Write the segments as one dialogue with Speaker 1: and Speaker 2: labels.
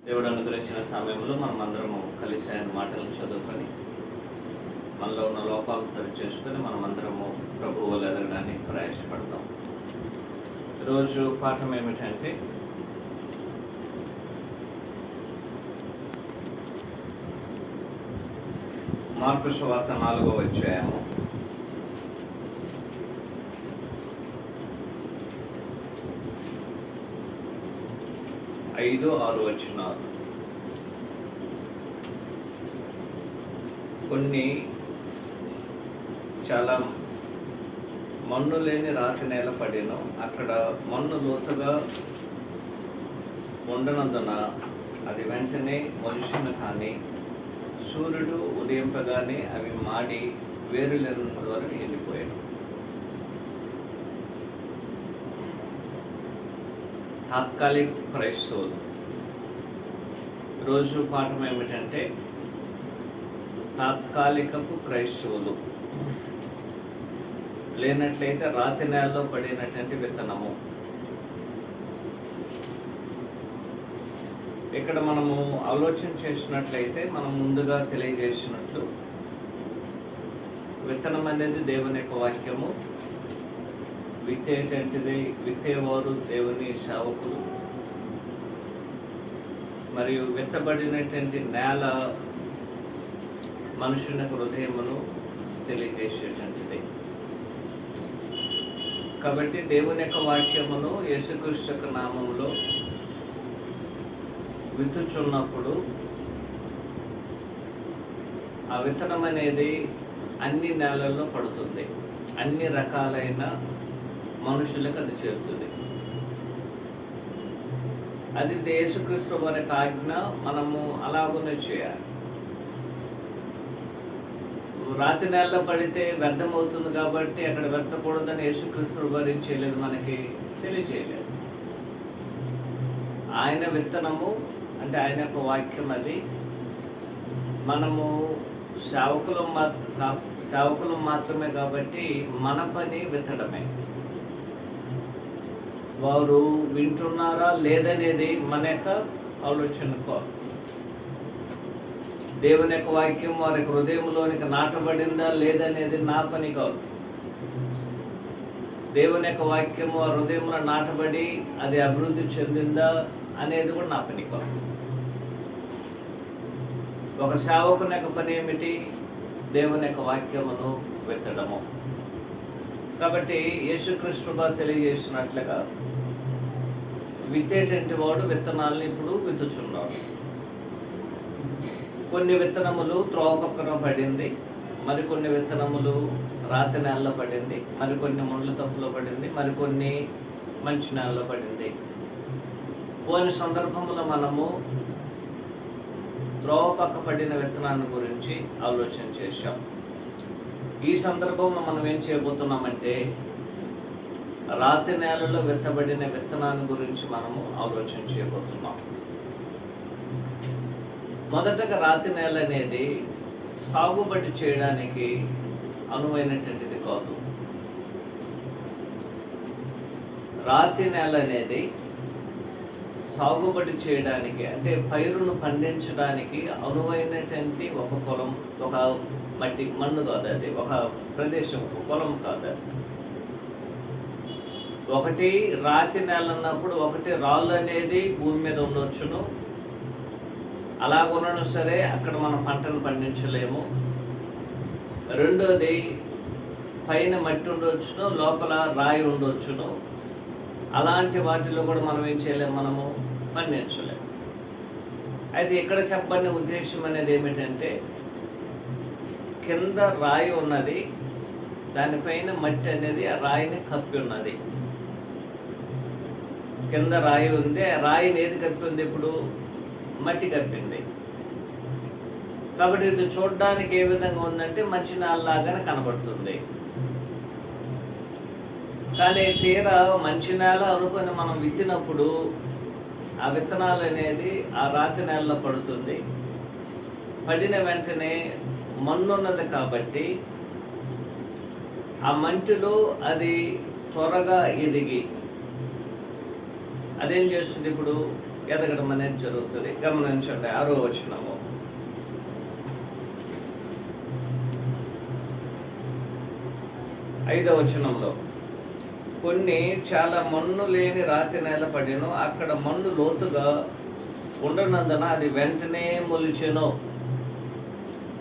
Speaker 1: దేవుడు అనుగ్రహించిన సమయంలో మనం అందరము కలిసి ఆయన మాటలను చదువుకొని మనలో ఉన్న లోపాలు సరి చేసుకొని మనమందరము ప్రభువు ఎదగడానికి ప్రయాసపడతాం. ఈరోజు పాఠం ఏమిటంటే మార్కు సువార్త 4వ అధ్యాయము 5-6 వచనాలు. కొన్ని చాలా మన్ను లేని రాతి నేల పడిను. అక్కడ మన్ను లోతుగా ఉండనందున అది వెంటనే మొలిచిన కానీ సూర్యుడు ఉదయింపగానే అవి మాడి వేరు లేనంత వరకు ఎండిపోయాను. తాత్కాలిక క్రైస్తవులు. రోజు పాఠం ఏమిటంటే తాత్కాలికపు క్రైస్తవులు లేనట్లయితే రాతి నేలలో పడినటువంటి విత్తనము. ఇక్కడ మనము ఆలోచన చేసినట్లయితే మనం ముందుగా తెలియజేసినట్లు విత్తనం అనేది దేవుని యొక్క వాక్యము, విత్తేటంటిది విత్తేవారు దేవుని సేవకులు, మరియు విత్తబడినటువంటి నేల మనుషుని హృదయమును తెలియజేసేటంటిది. కాబట్టి దేవుని యొక్క వాక్యమును యేసుక్రీస్తు యొక్క నామములో విత్తుచున్నప్పుడు ఆ విత్తనం అనేది అన్ని నేలల్లో పడుతుంది. అన్ని రకాలైన మనుషులకు అది చేరుతుంది. అది యేసుక్రీస్తు వారి ఆజ్ఞ. మనము అలాగనే చేయాలి. రాతి నేలలో పడితే వ్యర్థమవుతుంది కాబట్టి అక్కడ వ్యర్థకూడదని యేసుక్రీస్తు వారు చేయలేదు, మనకి తెలియజేయలేదు. ఆయన విత్తనము అంటే ఆయన యొక్క వాక్యం. అది మనము సేవకులు మాత్రమే కాబట్టి మన పని విత్తడమే. వారు వింటున్నారా లేదనేది మన యొక్క ఆలోచనకో. దేవుని యొక్క వాక్యం వారి హృదయంలోనికి నాటబడిందా లేదనేది నా పని కాదు. దేవుని యొక్క వాక్యం వారి హృదయంలో నాటబడి అది అభివృద్ధి చెందిందా అనేది కూడా నా పని కాదు. ఒక సేవకుని యొక్క పని ఏమిటి? దేవుని యొక్క వాక్యమును విత్తడము. కాబట్టి యేసుక్రీస్తు వారు తెలియజేసినట్లుగా విత్తేటంటి వాడు విత్తనాలను ఇప్పుడు విత్తుచున్నాడు. కొన్ని విత్తనములు త్రోవ పక్కన పడింది, మరికొన్ని విత్తనములు రాతి నేలలో పడింది, మరికొన్ని ముళ్ళ తప్పులో పడింది, మరికొన్ని మంచి నేలలో పడింది. కొన్ని సందర్భంలో మనము త్రోవ పక్క పడిన విత్తనాన్ని గురించి ఆలోచన చేశాం. ఈ సందర్భంలో మనం ఏం చేయబోతున్నామంటే రాతి నేలలో విత్తబడిన విత్తనాన్ని గురించి మనము ఆలోచన చేయబోతున్నాం. మొదటగా రాతి నేల అనేది సాగుబడి చేయడానికి అనువైనటువంటిది కాదు. రాతి నేల అనేది సాగుబడి చేయడానికి అంటే పైరును పండించడానికి అనువైనటువంటి ఒక పొలం, ఒక మన్ను కాదు. అది ఒక ప్రదేశం, పొలం కాదు. అది ఒకటి రాతి నేల అన్నప్పుడు ఒకటి రాళ్ళు అనేది భూమి మీద ఉండొచ్చును. అలాగ ఉండడం సరే అక్కడ మనం పంటను పండించలేము. రెండోది పైన మట్టి ఉండొచ్చును, లోపల రాయి ఉండొచ్చును. అలాంటి వాటిలో కూడా మనం ఏం చేయలేము, మనము పండించలేము. అయితే ఇక్కడ చెప్పబడిన ఉద్దేశం అనేది ఏమిటంటే కింద రాయి ఉన్నది, దానిపైన మట్టి అనేది ఆ రాయిని కప్పి ఉన్నది. కింద రాయి ఉంది, రాయిని ఏది కప్పి ఉంది? ఇప్పుడు మట్టి కప్పింది. కాబట్టి ఇది చూడడానికి ఏ విధంగా ఉందంటే మంచి నేలలాగానే కనబడుతుంది. కానీ తీరా మంచి నేల అనుకొని మనం విత్తినప్పుడు ఆ విత్తనాలు అనేది ఆ రాతి నేలలో పడుతుంది. పడిన వెంటనే మన్నున్నది కాబట్టి ఆ మంటిలో అది త్వరగా ఎదిగి అదేం చేస్తుంది? ఇప్పుడు ఎదగడం అనేది జరుగుతుంది. గమనించండి 6వ వచనము. ఐదవ వచనంలో కొన్ని చాలా మన్ను లేని రాతి నేల పడిను, అక్కడ మన్ను లోతుగా ఉండనందున అది వెంటనే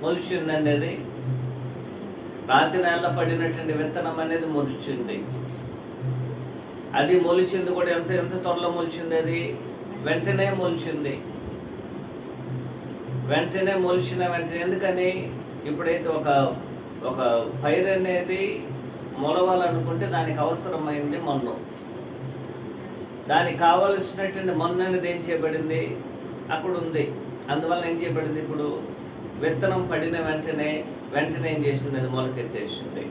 Speaker 1: మొలిచిందండి. అది రాతి నేల పడినటువంటి విత్తనం అనేది మొలిచింది. అది మొలిచింది కూడా ఎంత త్వరలో మొలిచింది, అది వెంటనే మొలిచింది. వెంటనే ఎందుకని ఇప్పుడైతే ఒక పైరు అనేది మొలవాలనుకుంటే దానికి అవసరమైంది మన్ను. దానికి కావలసినటువంటి మన్ను అనేది ఏం చేయబడింది, అక్కడ ఉంది. అందువల్ల ఏం చేయబడింది, ఇప్పుడు విత్తనం పడిన వెంటనే ఏం చేసింది, అది మొలకెత్తేసింది.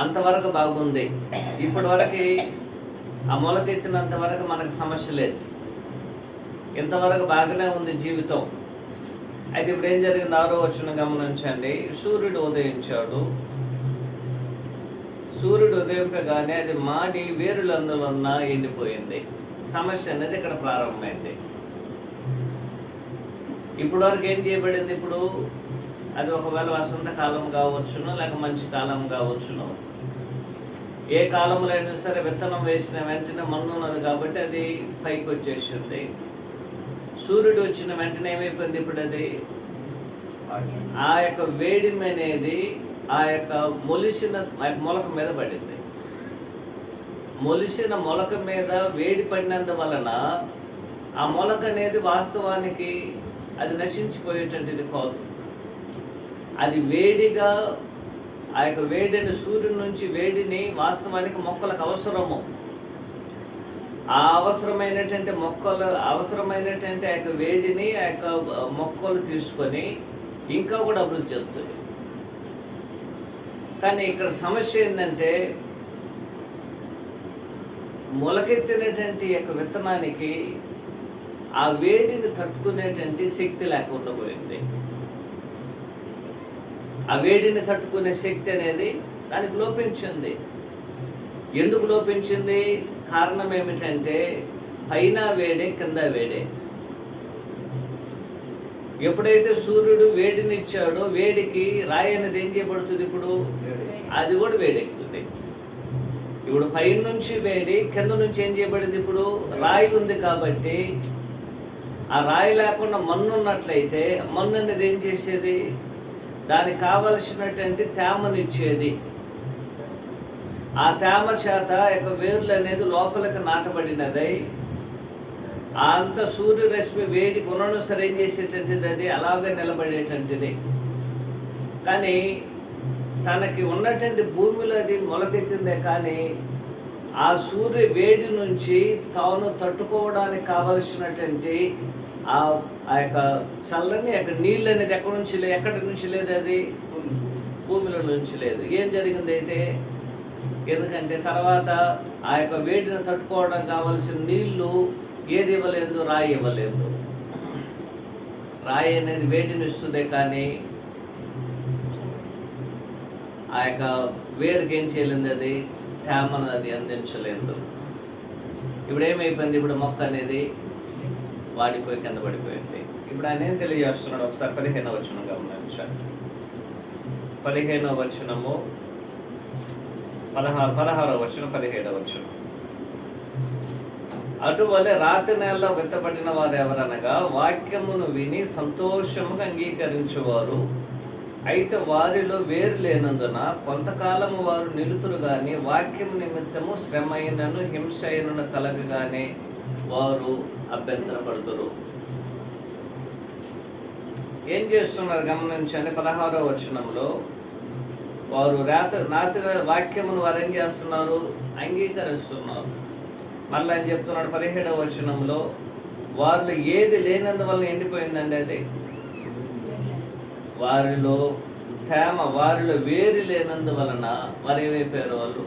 Speaker 1: అంతవరకు బాగుంది. ఇప్పటి వరకు ఆ మొలకెత్తినంత వరకు మనకు సమస్య లేదు, ఇంతవరకు బాగానే ఉంది జీవితం. అయితే ఇప్పుడు ఏం జరిగింది, 6వ వచనం గమనించండి. సూర్యుడు ఉదయించాడు. సూర్యుడు ఉదయింపగానే అది మాడి వేరులందువలన ఎండిపోయింది. సమస్య అనేది ఇక్కడ ప్రారంభమైంది. ఇప్పుడు వరకు ఏం చేయబడింది, ఇప్పుడు అది ఒకవేళ వసంతకాలం కావచ్చును, లేక మంచి కాలం కావచ్చును. ఏ కాలంలో అయినా సరే విత్తనం వేసిన వెంటనే మన్ను ఉన్నది కాబట్టి అది పైకి వచ్చేసింది. సూర్యుడు వచ్చిన వెంటనే ఏమైపోయింది, ఇప్పుడు అది ఆ యొక్క వేడిమి అనేది ఆ యొక్క మొలిసిన మొలక మీద పడింది. మొలిసిన మొలక మీద వేడి పడినందువలన ఆ మొలక అనేది వాస్తవానికి అది నశించిపోయేటటువంటిది కాదు. అది వేడిగా ఆ యొక్క వేడిని, సూర్యుడి నుంచి వేడిని వాస్తవానికి మొక్కలకు అవసరము. ఆ అవసరమైనటువంటి ఆ యొక్క వేడిని ఆ యొక్క మొక్కలు తీసుకొని ఇంకా కూడా అభివృద్ధి చెందుతుంది. కానీ ఇక్కడ సమస్య ఏంటంటే మొలకెత్తినటువంటి యొక్క విత్తనానికి ఆ వేడిని తట్టుకునేటువంటి శక్తి లేకుండా పోయింది. ఆ వేడిని తట్టుకునే శక్తి అనేది దానికి లోపించింది. ఎందుకు లోపించింది, కారణం ఏమిటంటే పైన వేడే కింద వేడే. ఎప్పుడైతే సూర్యుడు వేడిని ఇచ్చాడో వేడికి రాయి అనేది ఏం చేయబడుతుంది, ఇప్పుడు అది కూడా వేడెక్కుతుంది. ఇప్పుడు పైన నుంచి వేడి, కింద నుంచి ఏం చేయబడింది, ఇప్పుడు రాయి ఉంది కాబట్టి ఆ రాయి లేకుండా మన్ను ఉన్నట్లయితే మన్ను అనేది ఏం చేసేది, దానికి కావలసినటువంటి తేమనిచ్చేది. ఆ తేమ చేత యొక్క వేర్లు అనేది లోపలికి నాటబడినదై అంత సూర్యరశ్మి వేడి కొనను సరే ఏం చేసేటటువంటిది, అది అలాగే నిలబడేటటువంటిది. కానీ తనకి ఉన్నటువంటి భూమిలో అది మొలకెత్తిందే, కానీ ఆ సూర్య వేడి నుంచి తాను తట్టుకోవడానికి కావలసినటువంటి ఆ యొక్క చల్లని యొక్క నీళ్ళు అనేది ఎక్కడి నుంచి లేదు, అది భూమిలో నుంచి లేదు. ఏం జరిగింది అయితే, ఎందుకంటే తర్వాత ఆ యొక్క వేడిని తట్టుకోవడానికి కావలసిన నీళ్లు ఏది ఇవ్వలేదు, రాయి ఇవ్వలేదు. రాయి అనేది వేడిని ఇస్తుందే కానీ ఆ యొక్క వేరుకి ఏం చేయలేదు, అది తేమను అది అందించలేదు. ఇప్పుడు ఏమైపోయింది, ఇప్పుడు మొక్క అనేది వాడిపోయి కింద పడిపోయింది. ఇప్పుడు ఆయన ఏం తెలియజేస్తున్నాడు, ఒకసారి 15వ వచనం గమనించండి. 15వ వచనము 16వ వచనం 17వ వచనం. అటువలే రాతి నేలలో విత్తబడిన వారు ఎవరనగా వాక్యమును విని సంతోషముగా అంగీకరించేవారు. అయితే వారిలో వేరు లేనందున కొంతకాలము వారు నిలుతురు గాని వాక్యం నిమిత్తము శ్రమ అయినను హింస అయినను కలగగానే వారు అభ్యంతరపడుతురు. ఏం చేస్తున్నారు గమనించండి. 16వ వచనంలో వారు నాతి వాక్యమును వారు ఏం చేస్తున్నారు, అంగీకరిస్తున్నారు. మళ్ళీ ఆయన చెప్తున్నాడు 17వ వచనంలో, వారిలో ఏది లేనందువల్ల ఎండిపోయిందండి, అది వారిలో తేమ, వారిలో వేరు లేనందువలన వారు ఏమైపోయారు,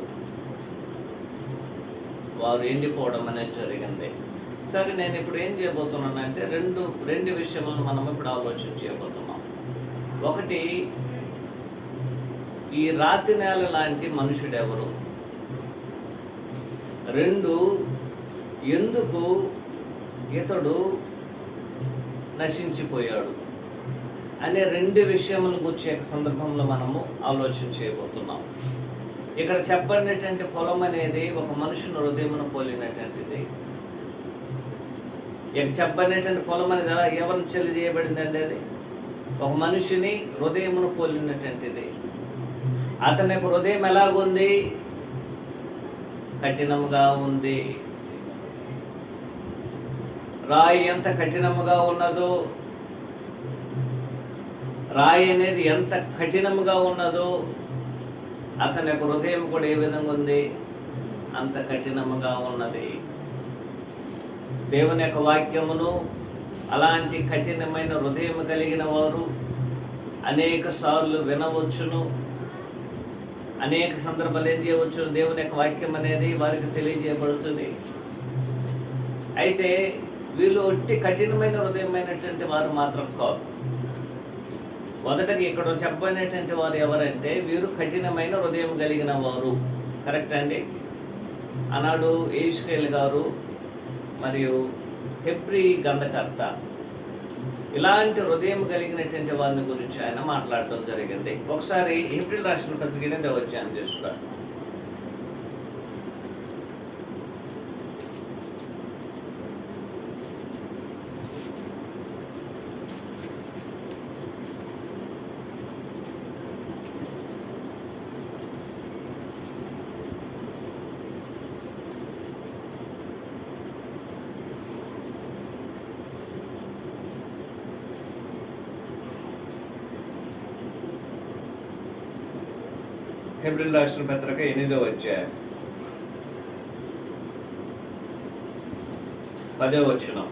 Speaker 1: వారు ఎండిపోవడం అనేది జరిగింది. సరే, నేను ఇప్పుడు ఏం చేయబోతున్నానంటే రెండు విషయాలను మనం ఇప్పుడు ఆలోచన చేయబోతున్నాం. ఒకటి, ఈ రాతి నేల లాంటి మనుషుడు ఎవరు? 2, ఎందుకు ఇతడు నశించిపోయాడు అనే రెండు విషయములను గురించి ఒక సందర్భంలో మనము ఆలోచన చేయబోతున్నాం. ఇక్కడ చెప్పబడినటువంటి పొలం అనేది ఒక మనుషుని హృదయమును పోలినటువంటిది. ఇక చెప్పబడినటువంటి పొలం అనేది ఎవరిని తెలియజేయబడిందండి? అది ఒక మనిషిని హృదయమును పోలినటువంటిది. అతని యొక్క హృదయం ఎలాగుంది? కఠినముగా ఉంది. రాయి ఎంత కఠినముగా ఉన్నదో, రాయి అనేది ఎంత కఠినముగా ఉన్నదో అతని యొక్క హృదయం కూడా ఏ విధంగా ఉంది? అంత కఠినముగా ఉన్నది. దేవుని యొక్క వాక్యమును అలాంటి కఠినమైన హృదయం కలిగిన వారు అనేక సార్లు వినవచ్చును, అనేక సందర్భాలు ఏం చేయవచ్చును? దేవుని యొక్క వాక్యం అనేది వారికి తెలియజేయబడుతుంది. అయితే వీళ్ళు ఒట్టి కఠినమైన హృదయమైనటువంటి వారు మాత్రం కాదు. మొదటగా ఇక్కడ చెప్పబడినటువంటి వారు ఎవరంటే వీరు కఠినమైన హృదయం కలిగిన వారు. కరెక్ట్ అండి. ఆనాడు యెహెజ్కేలు గారు మరియు హెబ్రీ గ్రంథకర్త ఇలాంటి హృదయం కలిగినటువంటి వారిని గురించి ఆయన మాట్లాడటం జరిగింది. ఒకసారి హెబ్రీ రాసిన పత్రికనే దేవోధ్యానం చేసుకోండి. హెబ్రీయుల రాసిన పత్రిక 8వ అధ్యాయం 10వ వచనం.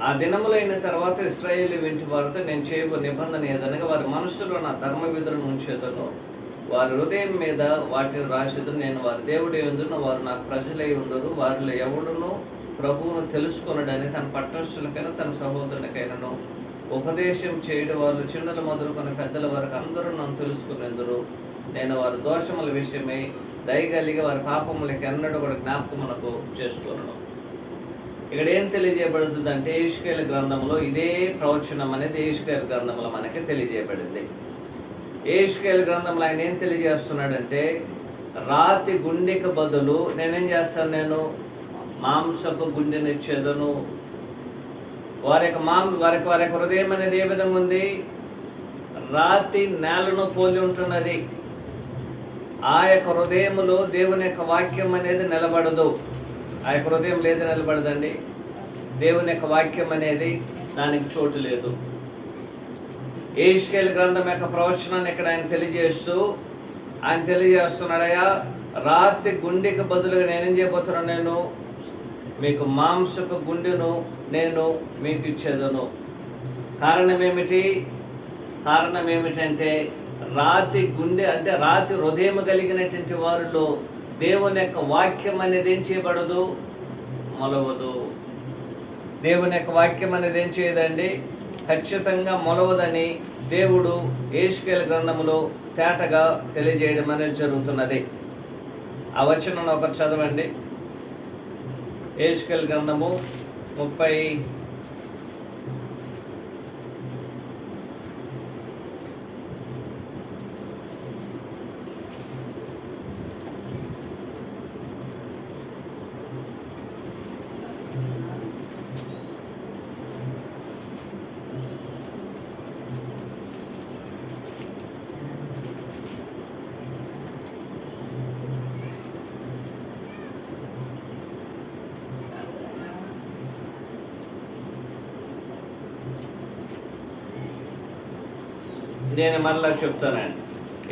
Speaker 1: ఆ దినములైన తర్వాత ఇశ్రాయేలు ఇంటి వారితో నేను చేయబో నిబంధన ఏదనగా వారి మనసులో నా ధర్మ విధులను ఉంచేదను, వారి హృదయం మీద వాటిని రాసేదను. నేను వారి దేవుడి యందును, వారు నాకు ప్రజలై ఉందరు. వారిలో ఎవడును ప్రభువును తెలుసుకొనడని తన పట్టణస్థులకైనా తన సహోదరునికైనాను ఉపదేశం చేయడం, వాళ్ళు చిన్నలు మొదలుకొని పెద్దల వరకు అందరూ నన్ను తెలుసుకునేందురు. నేను వారి దోషముల విషయమై దయగలిగి వారి పాపములకి ఎన్నడూ కూడా జ్ఞాపకమునకు చేసుకోను. ఇక్కడ ఏం తెలియజేయబడుతుందంటే యెహెజ్కేలు గ్రంథంలో ఇదే ప్రవచనం అనేది యెహెజ్కేలు గ్రంథంలో మనకి తెలియజేయబడింది. యెహెజ్కేలు గ్రంథంలో ఆయన ఏం తెలియజేస్తున్నాడంటే రాతి గుండెకి బదులు నేనేం చేస్తాను? నేను మాంసపు గుండెనిచ్చేదను. వారి యొక్క హృదయం అనేది ఏ విధంగా ఉంది? రాతి నేలను పోలి ఉంటున్నది. ఆ యొక్క హృదయములో దేవుని యొక్క వాక్యం అనేది నిలబడదు. ఆ యొక్క హృదయం లేదు, నిలబడదండి. దేవుని యొక్క వాక్యం అనేది దానికి చోటు లేదు. యెహెజ్కేలు గ్రంథం యొక్క ప్రవచనాన్ని ఇక్కడ ఆయన తెలియజేస్తున్నాడయ్యా, రాతి గుండెకి బదులుగా నేనేం చేయబోతున్నాను? నేను మీకు మాంసపు గుండెను నేను మీకు ఇచ్చేదను. కారణం ఏమిటంటే రాతి గుండె అంటే రాతి హృదయం కలిగినటువంటి వారిలో దేవుని యొక్క వాక్యం అనేది ఏం చేయబడదు? మొలవదు. దేవుని యొక్క వాక్యం అనేది ఏం చేయదండి? ఖచ్చితంగా మొలవదని దేవుడు యెహెజ్కేలు గ్రంథములో తేటగా తెలియజేయడం అనేది జరుగుతున్నది. ఆ వచనం ఒకరు చదవండి. యెహెజ్కేలు గ్రంథము 30 నేను మరలా చెప్తానండి.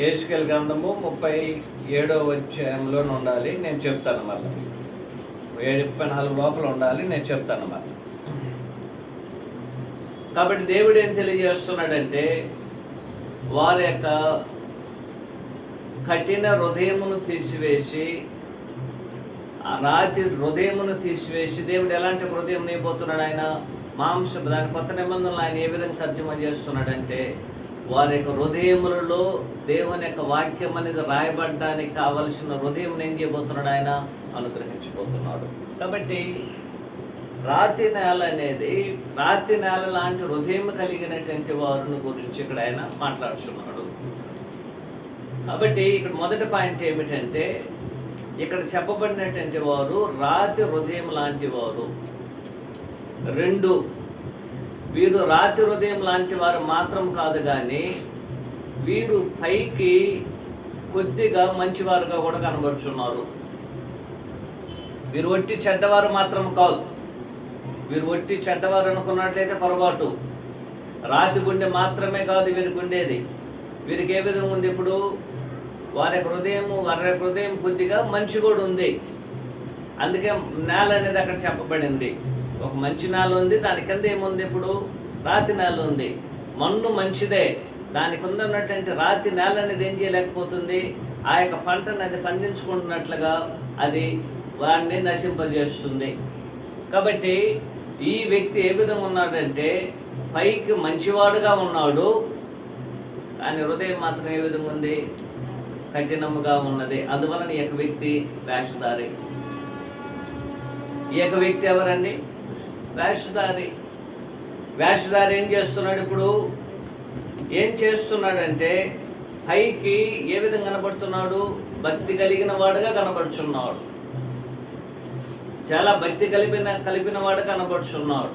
Speaker 1: యెహెజ్కేలు గ్రంథము 37వ అధ్యాయంలో ఉండాలి. నేను చెప్తాను మళ్ళీ 74 లోపల ఉండాలి. నేను చెప్తాను మళ్ళీ. కాబట్టి దేవుడు ఏం తెలియజేస్తున్నాడంటే వారి యొక్క కఠిన హృదయమును తీసివేసి, ఆ రాతి హృదయమును తీసివేసి దేవుడు ఎలాంటి హృదయం నియబోతున్నాడు? ఆయన మాంసపు, దాని కొత్త నిబంధనలు ఆయన ఏ విధంగా తర్జుమా చేస్తున్నాడంటే వారి యొక్క హృదయములలో దేవుని యొక్క వాక్యం అనేది రాయబడడానికి కావలసిన హృదయం ఏం చేయబోతున్నాడు? ఆయన అనుగ్రహించబోతున్నాడు. కాబట్టి రాతి నేల అనేది రాతి నేల లాంటి హృదయం కలిగినటువంటి వారిని గురించి ఇక్కడ ఆయన మాట్లాడుతున్నాడు. కాబట్టి ఇక్కడ మొదటి పాయింట్ ఏమిటంటే, ఇక్కడ చెప్పబడినటువంటి వారు రాతి హృదయం లాంటి వారు. 2, వీరు రాతి హృదయం లాంటి వారు మాత్రం కాదు, కానీ వీరు పైకి కొద్దిగా మంచివారుగా కూడా కనబడుచున్నారు. వీరు ఒట్టి చెడ్డవారు మాత్రం కాదు. వీరు ఒట్టి చెడ్డవారు అనుకున్నట్లయితే పొరపాటు. రాతి గుండె మాత్రమే కాదు వీరికి ఉండేది. వీరికి ఏ విధంగా ఉంది? ఇప్పుడు వారి హృదయం కొద్దిగా మంచి కూడా ఉంది. అందుకే నేల అనేది అక్కడ చెప్పబడింది. ఒక మంచి నేల ఉంది, దాని కింద ఏముంది? ఇప్పుడు రాతి నేల ఉంది. మన్ను మంచిదే, దానికి ఉన్నటువంటి రాతి నేల అనేది ఏం చేయలేకపోతుంది? ఆ యొక్క పంటను అది పండించుకుంటున్నట్లుగా అది వాడిని నశింపజేస్తుంది. కాబట్టి ఈ వ్యక్తి ఏ విధంగా ఉన్నాడంటే, పైకి మంచివాడుగా ఉన్నాడు, కానీ హృదయం మాత్రం ఏ విధంగా ఉంది? కఠినముగా ఉన్నది. అందువలన ఈ యొక్క వ్యక్తి వేషధారి. ఈ యొక్క వ్యక్తి ఎవరండి? వేషధారి. వేషధారి ఏం చేస్తున్నాడు? ఇప్పుడు ఏం చేస్తున్నాడంటే, పైకి ఏ విధంగా కనబడుతున్నాడు? భక్తి కలిగిన వాడుగా కనబడుచున్నాడు. చాలా భక్తి కలిపిన వాడు కనబడుచున్నాడు.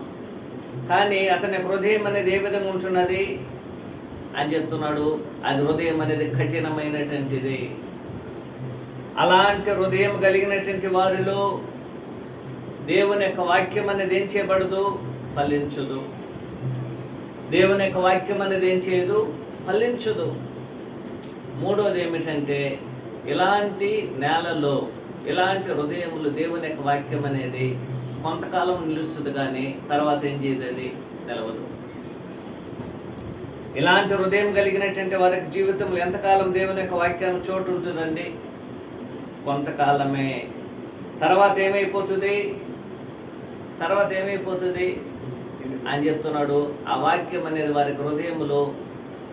Speaker 1: కానీ అతని హృదయం అనేది ఏ విధంగా ఉంటున్నది అని చెప్తున్నాడు. అది హృదయం అనేది కఠినమైనటువంటిది. అలాంటి హృదయం కలిగినటువంటి వారిలో దేవుని యొక్క వాక్యం అనేది ఏం చేయబడదు? ఫలించదు. దేవుని యొక్క వాక్యం అనేది ఏం చేయదు? ఫలించదు. 3వది ఏమిటంటే, ఇలాంటి నేలలో ఇలాంటి హృదయములు దేవుని యొక్క వాక్యం అనేది కొంతకాలం నిలుస్తుంది, కానీ తర్వాత ఏం చేయదు? అది నిలవదు. ఇలాంటి హృదయం కలిగినటువంటి వారికి జీవితంలో ఎంతకాలం దేవుని యొక్క వాక్యం చోటు ఉంటుందండి? కొంతకాలమే. తర్వాత ఏమైపోతుంది అని చెప్తున్నాడు. ఆ వాక్యం అనేది వారి హృదయములో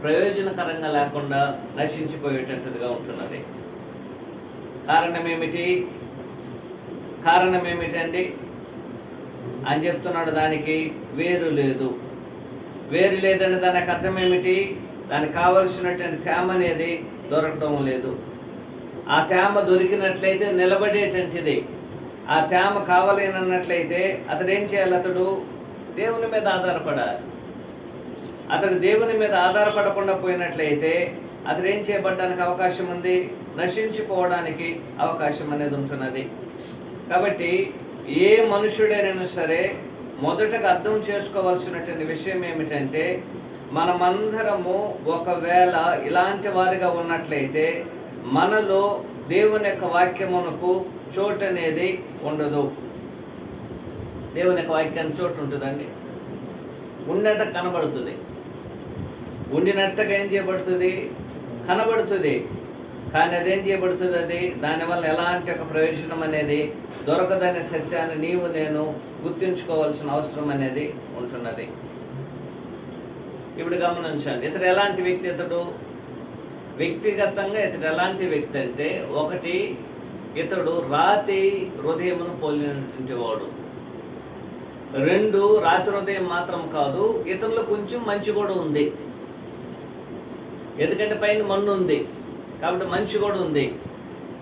Speaker 1: ప్రయోజనకరంగా లేకుండా నశించిపోయేటట్టుగా ఉంటున్నది. కారణం ఏమిటండి అని చెప్తున్నాడు. దానికి వేరు లేదంటే దానికి అర్థం ఏమిటి? దానికి కావలసినటువంటి తేమ అనేది దొరకడం లేదు. ఆ తేమ దొరికినట్లయితే నిలబడేటువంటిది. ఆ తేమ కావాలన్నట్లయితే అతడు ఏం చేయాలి? అతడు దేవుని మీద ఆధారపడాలి. అతడు దేవుని మీద ఆధారపడకుండా పోయినట్లయితే అతడు ఏం చేయబడడానికి అవకాశం ఉంది? నశించిపోవడానికి అవకాశం అనేది ఉంటున్నది. కాబట్టి ఏ మనుషుడైనా సరే మొదటగా అర్థం చేసుకోవాల్సినటువంటి విషయం ఏమిటంటే, మనమందరము ఒకవేళ ఇలాంటి వారిగా ఉన్నట్లయితే మనలో దేవుని యొక్క వాక్యమునకు చోటు అనేది ఉండదు. దేవుని యొక్క వాక్యానికి చోటు ఉంటుందండి? ఉన్నట్టు కనబడుతుంది. ఉండినట్టుగా ఏం చేయబడుతుంది? కనబడుతుంది. కానీ అదేం చేయబడుతుంది? అది దానివల్ల ఎలాంటి ఒక ప్రయోజనం అనేది దొరకదనే సత్యాన్ని నీవు నేను గుర్తుంచుకోవాల్సిన అవసరం అనేది ఉంటున్నది. ఇప్పుడు గమనించండి, ఇతడు ఎలాంటి వ్యక్తి? వ్యక్తిగతంగా ఇతడు ఎలాంటి వ్యక్తి అంటే, 1, ఇతడు రాతి హృదయమును పోలినటువంటి వాడు. 2, రాతి హృదయం మాత్రం కాదు, ఇతరులు కొంచెం మంచి కూడా ఉంది. ఎందుకంటే పైన మన్ను ఉంది కాబట్టి మంచి కూడా ఉంది.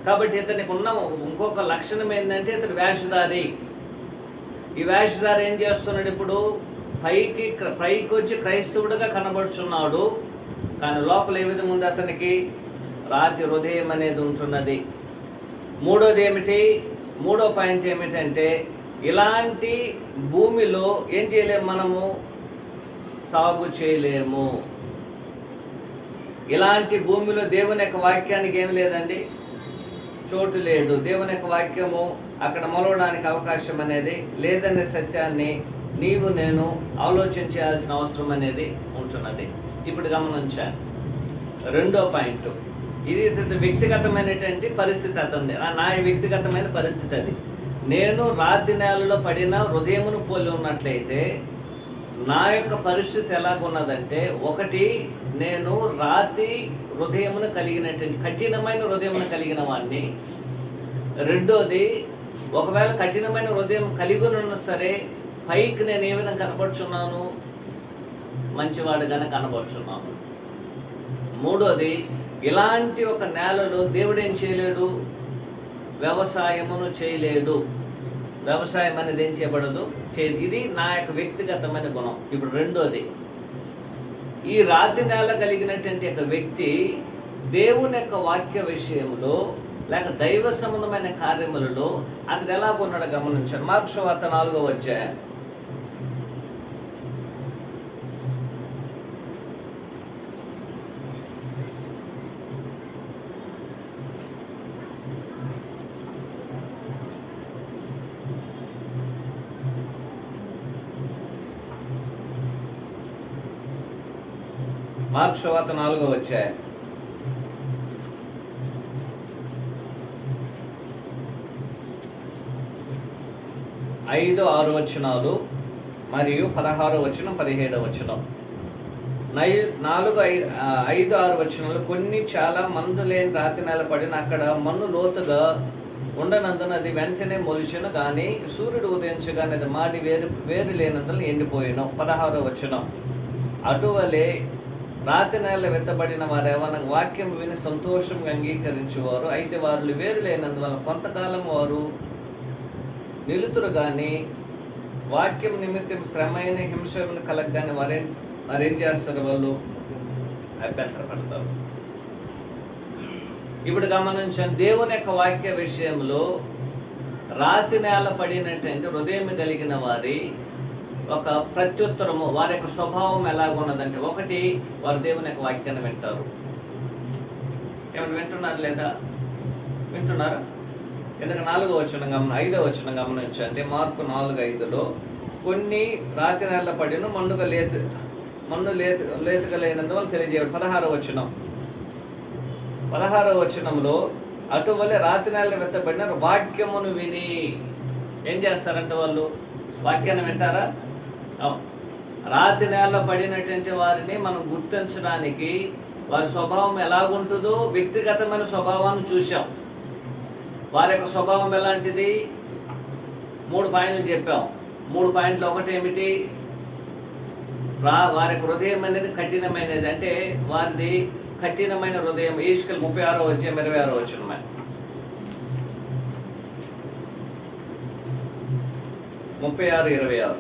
Speaker 1: కాబట్టి ఇతనికి ఉన్న ఇంకొక లక్షణం ఏంటంటే, ఇతడు వేషధారి. ఈ వేషధారి ఏం చేస్తున్నాడు? ఇప్పుడు పైకి వచ్చి క్రైస్తవుడుగా కనబడుచున్నాడు, కానీ లోపల ఏ విధంగా ఉంది? అతనికి రాతి హృదయం అనేది ఉంటున్నది. 3వ పాయింట్ ఏమిటంటే, ఇలాంటి భూమిలో ఏం చేయలేము? మనము సాగు చేయలేము. ఇలాంటి భూమిలో దేవుని యొక్క వాక్యానికి ఏమి లేదండి? చోటు లేదు. దేవుని యొక్క వాక్యము అక్కడ మొలవడానికి అవకాశం అనేది లేదనే సత్యాన్ని నీవు నేను ఆలోచించాల్సిన అవసరం అనేది ఉంటున్నది. ఇప్పుడు గమనించాను 2వ పాయింట్. ఇది వ్యక్తిగతమైనటువంటి పరిస్థితి అతనిది, నా వ్యక్తిగతమైన పరిస్థితి అది. నేను రాతి నేలలో పడిన హృదయమును పోలి ఉన్నట్లయితే నా యొక్క పరిస్థితి ఎలాగున్నదంటే, 1, నేను రాతి హృదయమును కలిగినటువంటి కఠినమైన హృదయమును కలిగిన వాడిని. 2వది, ఒకవేళ కఠినమైన హృదయం కలిగి ఉన్నా సరే పైకి నేను ఏ విధంగా కనపడుచున్నాను? మంచివాడుగానే కనపడుచున్నాను. మూడోది, ఇలాంటి ఒక నేలలో దేవుడు ఏం చేయలేడు? వ్యవసాయమును చేయలేడు. వ్యవసాయం అనేది ఏం చేయబడదు, ఇది నా యొక్క వ్యక్తిగతమైన గుణం. ఇప్పుడు రెండోది, ఈ రాతి నేల కలిగినటువంటి ఒక వ్యక్తి దేవుని యొక్క వాక్య విషయంలో లేక దైవ సంబంధమైన కార్యములలో అతడు ఎలా ఉన్నాడో గమనించాడు. మార్కు సువార్త 4వ అధ్యాయం. మార్కు సువార్త 4వ అధ్యాయం 5, 6 వచనాలు మరియు 16వ వచనం 17వ వచనం. 4, 5, 6 వచనాలు, కొన్ని చాలా మందు లేని రాతి నేల పడిన అక్కడ మన్ను లోతుగా ఉండనందున అది వెంటనే మొలిచెను, కానీ సూర్యుడు ఉదయించగానే అది మాడి వేరు లేనందున ఎండిపోయాను. 16వ వచనం, అటువలే రాతి నేల విత్తబడిన వారు ఏమన్నా వాక్యం విని సంతోషంగా అంగీకరించేవారు, అయితే వారు వేరు లేనందువల్ల కొంతకాలం వారు నిలుతురు, కానీ వాక్యం నిమిత్తం శ్రమైన హింసను కలగగానే వారేం చేస్తారు? వాళ్ళు అభ్యంతరపడతారు. ఇప్పుడు గమనించండి, దేవుని యొక్క వాక్య విషయంలో రాతి నేల పడినటువంటి హృదయం కలిగిన వారి ఒక ప్రత్యుత్తరము, వారి యొక్క స్వభావం ఎలాగున్నదంటే, ఒకటి, వారు దేవుని యొక్క వాక్యాన్ని వింటారు. ఏమైనా వింటున్నారు లేదా? వింటున్నారా? ఎందుకంటే 4వ వచనం 5వ వచనం గమనించండి. మార్కు 4:5లో కొన్ని రాతి నేల పడిన మన్ను లేతుగా లేనందువల్ల తెలియజేయడు. 16వ వచనంలో, అటువలే రాతి నేల విత్తబడిన వాక్యమును విని ఏం చేస్తారంటే వాళ్ళు వాక్యాన్ని వింటారా? రాతి నేల పడినటువంటి వారిని మనం గుర్తించడానికి వారి స్వభావం ఎలాగుంటుందో వ్యక్తిగతమైన స్వభావాన్ని చూసాం. వారి యొక్క స్వభావం ఎలాంటిది? 3 పాయింట్లు చెప్పాం. 3 పాయింట్లు. ఒకటి ఏమిటి? వారి యొక్క హృదయం అనేది కఠినమైనది. అంటే వారిది కఠినమైన హృదయం. ఈస్కెల్ 36వ అధ్యాయం 26వ వచనం. 36:26.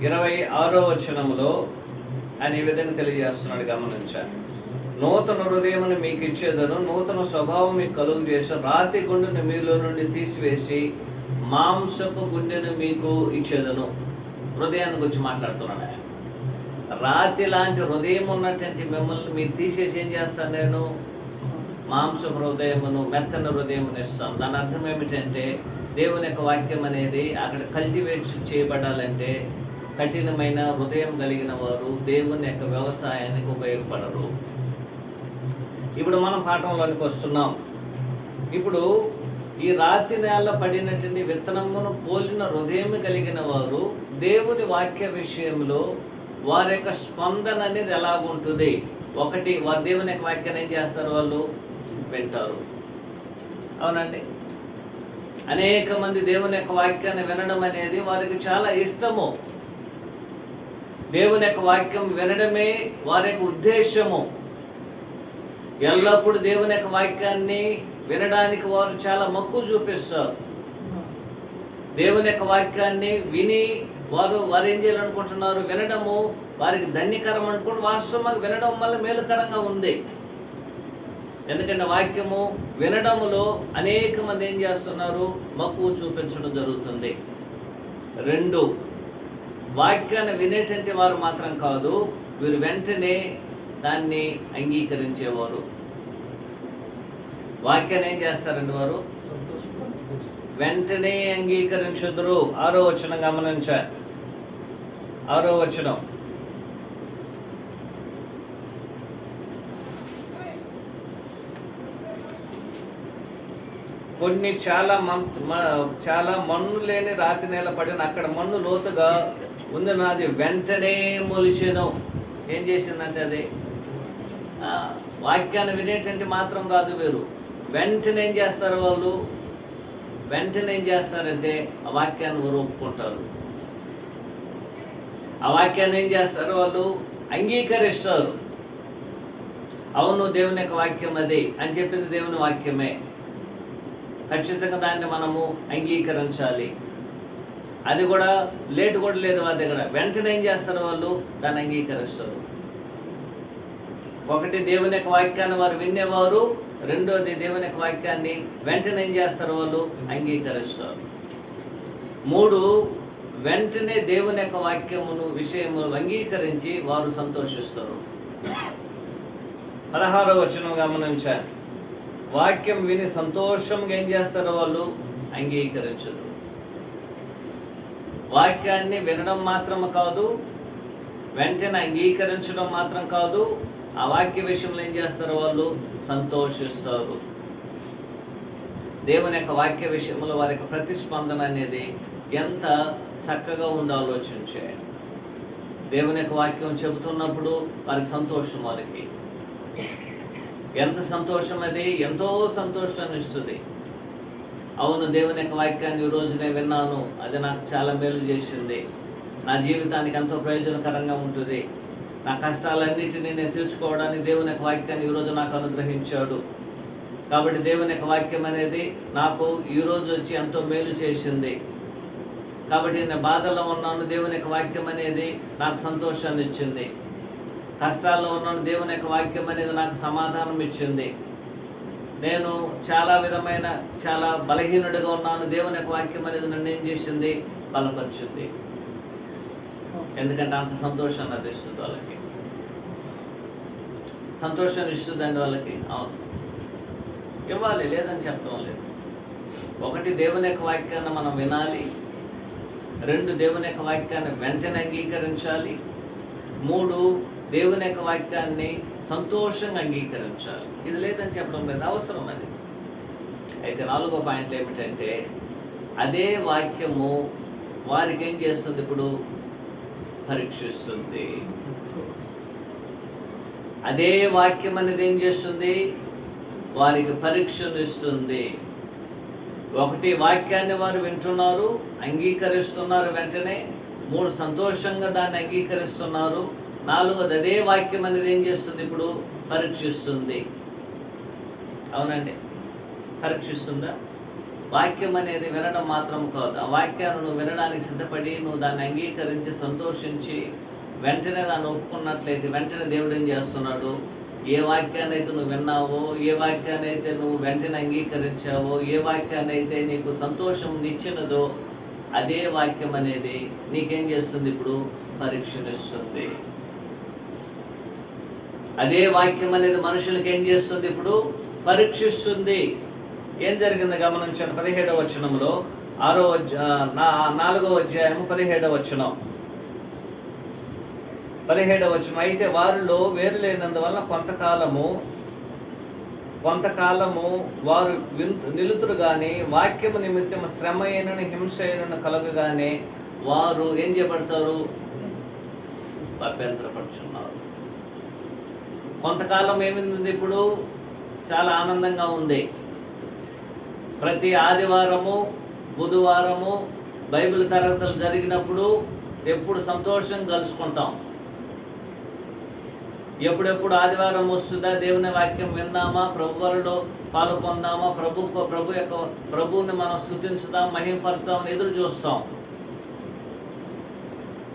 Speaker 1: ఇరవై 6వ వచనంలో ఆయన ఈ విధంగా తెలియజేస్తున్నాడు, గమనించాలి. నూతన హృదయమును మీకు ఇచ్చేదను, నూతన స్వభావం మీకు కలుగు చేసి రాతి గుండెను మీలో నుండి తీసివేసి మాంసపు గుండెను మీకు ఇచ్చేదను. హృదయాన్ని గురించి మాట్లాడుతున్నాను ఆయన. రాతి లాంటి హృదయం ఉన్నటువంటి మిమ్మల్ని మీరు తీసేసి ఏం చేస్తాను? నేను మాంసపు హృదయమును, మెత్తన హృదయమును ఇస్తాను. దాని అర్థం ఏమిటంటే, దేవుని యొక్క వాక్యం అనేది అక్కడ కల్టివేట్ చేయబడాలంటే కఠినమైన హృదయం కలిగిన వారు దేవుని యొక్క వ్యవసాయానికి ఉపయోగపడరు. ఇప్పుడు మనం పాఠంలోనికి వస్తున్నాం. ఇప్పుడు ఈ రాతి నేల పడినటువంటి విత్తనమును పోలిన హృదయం కలిగిన వారు దేవుని వాక్య విషయంలో వారి యొక్క స్పందన అనేది ఎలాగుంటుంది? ఒకటి, వారు దేవుని యొక్క వాక్యాన్ని ఏం చేస్తారు? వాళ్ళు వింటారు. అవునండి. అనేక మంది దేవుని యొక్క వాక్యాన్ని వినడం అనేది వారికి చాలా ఇష్టము. దేవుని యొక్క వాక్యం వినడమే వారి యొక్క ఉద్దేశము. ఎల్లప్పుడూ దేవుని యొక్క వాక్యాన్ని వినడానికి వారు చాలా మక్కువ చూపిస్తారు. దేవుని యొక్క వాక్యాన్ని విని వారు ఏం చేయాలనుకుంటున్నారు? వినడము వారికి ధన్యకరం అనుకుంటూ, వాస్తవంగా వినడం వల్ల మేలుకరంగా ఉంది. ఎందుకంటే వాక్యము వినడములో అనేక మంది ఏం చేస్తున్నారు? మక్కువ చూపించడం జరుగుతుంది. 2, వాక్యాన్ని వినేటువంటి వారు మాత్రం కాదు, వీరు వెంటనే దాన్ని అంగీకరించేవారు. వాక్యాన్ని ఏం చేస్తారండి? వారు వెంటనే అంగీకరించుదురు. 6వ వచనం గమనించాలి. 6వ వచనం, కొన్ని చాలా మన్ను లేని రాతి నేల పడిన అక్కడ మన్ను లోతుగా ఉంది, నాది వెంటనే మొలిచెను. ఏం చేసిందంటే అది వాక్యాన్ని వినేటంటే మాత్రం కాదు వేరు, వెంటనే ఏం చేస్తారు వాళ్ళు? వెంటనే ఏం చేస్తారంటే ఆ వాక్యాన్ని వారు ఒప్పుకుంటారు. ఆ వాక్యాన్ని ఏం చేస్తారు? వాళ్ళు అంగీకరిస్తారు. అవును, దేవుని యొక్క వాక్యం అది అని చెప్పింది దేవుని వాక్యమే, ఖచ్చితంగా దాన్ని మనము అంగీకరించాలి. అది కూడా లేట్ కూడా లేదు వాళ్ళ దగ్గర, వెంటనే ఏం చేస్తారు? వాళ్ళు దాన్ని అంగీకరిస్తారు. ఒకటి, దేవుని యొక్క వాక్యాన్ని వారు వినేవారు. రెండోది, దేవుని యొక్క వాక్యాన్ని వెంటనే ఏం చేస్తారు? వాళ్ళు అంగీకరిస్తారు. మూడు, వెంటనే దేవుని యొక్క వాక్యమును విషయము అంగీకరించి వారు సంతోషిస్తారు. 16వ వచనం గమనించారు. వాక్యం విని సంతోషంగా ఏం చేస్తారు? వాళ్ళు అంగీకరించరు. వాక్యాన్ని వినడం మాత్రం కాదు, వెంటనే అంగీకరించడం మాత్రం కాదు, ఆ వాక్య విషయంలో ఏం చేస్తారు? వాళ్ళు సంతోషిస్తారు. దేవుని యొక్క వాక్య విషయంలో వారి యొక్క ప్రతిస్పందన అనేది ఎంత చక్కగా ఉందో ఆలోచించే. దేవుని యొక్క వాక్యం చెబుతున్నప్పుడు వారికి సంతోషం, వారికి ఎంత సంతోషం, అది ఎంతో సంతోషాన్ని ఇస్తుంది. అవును, దేవుని యొక్క వాక్యాన్ని ఈరోజు నేను విన్నాను, అది నాకు చాలా మేలు చేసింది, నా జీవితానికి ఎంతో ప్రయోజనకరంగా ఉంటుంది, నా కష్టాలన్నిటినీ నేను తీర్చుకోవడానికి దేవుని యొక్క వాక్యాన్ని ఈరోజు నాకు అనుగ్రహించాడు. కాబట్టి దేవుని యొక్క వాక్యం అనేది నాకు ఈరోజు వచ్చి ఎంతో మేలు చేసింది. కాబట్టి నేను బాధల్లో ఉన్నాను, దేవుని యొక్క వాక్యం అనేది నాకు సంతోషాన్ని ఇచ్చింది. కష్టాల్లో ఉన్నాను, దేవుని యొక్క వాక్యం అనేది నాకు సమాధానం ఇచ్చింది. నేను చాలా బలహీనుడిగా ఉన్నాను, దేవుని యొక్క వాక్యం అనేది నన్ను ఏం చేసింది? బలపరిచింది. ఎందుకంటే అంత సంతోషాన్ని అది ఇస్తుంది, వాళ్ళకి సంతోషాన్ని ఇస్తుందండి వాళ్ళకి. అవును, ఇవ్వాలి, లేదని చెప్పడం లేదు. ఒకటి, దేవుని యొక్క వాక్యాన్ని మనం వినాలి. రెండు, దేవుని యొక్క వాక్యాన్ని వెంటనే అంగీకరించాలి. మూడు, దేవుని యొక్క వాక్యాన్ని సంతోషంగా అంగీకరించాలి. ఇది లేదని చెప్పడం లేదు, అవసరం అది. అయితే 4వ పాయింట్లు ఏమిటంటే, అదే వాక్యము వారికి ఏం చేస్తుంది? ఇప్పుడు పరీక్షిస్తుంది. అదే వాక్యం అనేది ఏం చేస్తుంది? వారికి పరీక్షను ఇస్తుంది. ఒకటి, వాక్యాన్ని వారు వింటున్నారు, అంగీకరిస్తున్నారు వెంటనే. 3, సంతోషంగా దాన్ని అంగీకరిస్తున్నారు. 4, అదే వాక్యం అనేది ఏం చేస్తుంది? ఇప్పుడు పరీక్షిస్తుంది. అవునండి, పరీక్షిస్తుందా? వాక్యం అనేది వినడం మాత్రం కాదు, ఆ వాక్యాన్ని నువ్వు వినడానికి సిద్ధపడి నువ్వు దాన్ని అంగీకరించి సంతోషించి వెంటనే దాన్ని ఒప్పుకున్నట్లయితే వెంటనే దేవుడు ఏం చేస్తున్నాడు? ఏ వాక్యాన్ని అయితే నువ్వు విన్నావో, ఏ వాక్యాన్ని అయితే నువ్వు వెంటనే అంగీకరించావో, ఏ వాక్యాన్ని అయితే నీకు సంతోషం ఇచ్చినదో, అదే వాక్యం అనేది నీకేం చేస్తుంది? ఇప్పుడు పరీక్షనిస్తుంది. అదే వాక్యం అనేది మనుషులకు ఏం చేస్తుంది? ఇప్పుడు పరీక్షిస్తుంది. ఏం జరిగింది గమనించండి. 17వ వచనంలో 4వ అధ్యాయం 17వ వచనం. 17వ వచనం. అయితే వారిలో వేరు లేనందువలన కొంతకాలము వారు నిలుతురు గాని, వాక్యము నిమిత్తము శ్రమ అయినను హింస అయినను కలగగానే వారు ఏం చేయబడతారు? అభ్యంతరపడుచున్నారు. కొంతకాలం ఏమైంది? ఇప్పుడు చాలా ఆనందంగా ఉంది. ప్రతి ఆదివారము, బుధవారము బైబిల్ తరగతులు జరిగినప్పుడు ఎప్పుడు సంతోషం కలుసుకుంటాం. ఎప్పుడెప్పుడు ఆదివారం వస్తుందా, దేవుని వాక్యం విందామా, ప్రభువులో పాలు పొందామా, ప్రభువుని మనం స్తుతించుదాం, మహింపరుస్తామని ఎదురు చూస్తాం.